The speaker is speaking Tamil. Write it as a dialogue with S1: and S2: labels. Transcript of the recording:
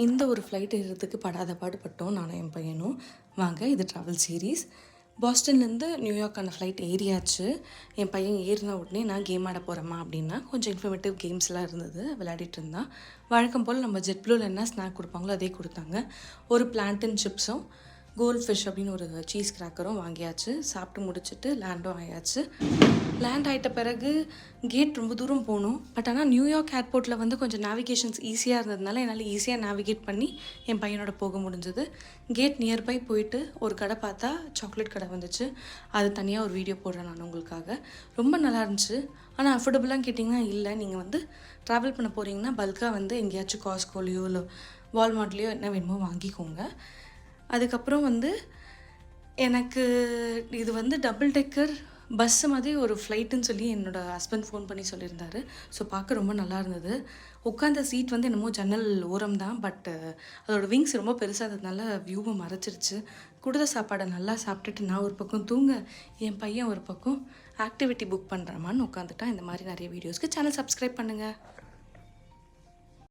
S1: இந்த ஒரு ஃப்ளைட் ஏறுறதுக்கு படாத பாடுபட்டோம் நானும் என் பையனும். வாங்க, இது ட்ராவல் சீரீஸ். பாஸ்டன்லேருந்து நியூயார்க்கான ஃப்ளைட் ஏறியாச்சு. என் பையன் ஏறின உடனே நான் கேம் ஆட போகிறேம்மா அப்படின்னா கொஞ்சம் இன்ஃபர்மேட்டிவ் கேம்ஸ்லாம் இருந்தது, விளையாடிட்டு இருந்தான். வழக்கம் போல் நம்ம ஜெட் ப்ளூவில் என்ன ஸ்நாக் கொடுப்பாங்களோ அதே கொடுத்தாங்க. ஒரு பிளான்டன் சிப்ஸும் கோல்ட் ஃபிஷ் அப்படின்னு ஒரு சீஸ் கிராக்கரும் வாங்கியாச்சு. சாப்பிட்டு முடிச்சுட்டு லேண்டும் ஆயாச்சு. லேண்ட் ஆகிட்ட பிறகு கேட் ரொம்ப தூரம் போகணும். பட் ஆனால் நியூயார்க் ஏர்போர்ட்டில் வந்து கொஞ்சம் நேவிகேஷன்ஸ் ஈஸியாக இருந்ததுனால என்னால் ஈஸியாக நேவிகேட் பண்ணி என் பையனோட போக முடிஞ்சது. கேட் நியர்பை போயிட்டு ஒரு கடை பார்த்தா சாக்லேட் கடை வந்துச்சு. அது தனியாக ஒரு வீடியோ போடுறேன் நான் உங்களுக்காக. ரொம்ப நல்லா இருந்துச்சு. ஆனால் அஃபோர்டபுளாக கேட்டிங்கன்னா இல்லை. நீங்கள் வந்து ட்ராவல் பண்ண போகிறீங்கன்னா பல்காக வந்து எங்கேயாச்சும் காஸ்கோலையோ இல்லை வால்மார்ட்லேயோ என்ன வேணுமோ வாங்கிக்கோங்க. அதுக்கப்புறம் வந்து எனக்கு இது வந்து டபுள் டெக்கர் பஸ்ஸு மாதிரி ஒரு ஃப்ளைட்டுன்னு சொல்லி என்னோடய ஹஸ்பண்ட் ஃபோன் பண்ணி சொல்லியிருந்தாரு. ஸோ பார்க்க ரொம்ப நல்லா இருந்தது. உட்காந்த சீட் வந்து என்னமோ ஜன்னல் ஓரம் தான், பட் அதோடய விங்ஸ் ரொம்ப பெருசாக இருந்ததுனால வியூவை மறைச்சிருச்சு. கொடுத்த சாப்பாடை நல்லா சாப்பிட்டுட்டு நான் ஒரு பக்கம் தூங்க, என் பையன் ஒரு பக்கம் ஆக்டிவிட்டி புக் பண்ணுறாமான்னு உட்காந்துட்டான். இந்த மாதிரி நிறைய வீடியோஸ்க்கு சேனல் சப்ஸ்கிரைப் பண்ணுங்கள்.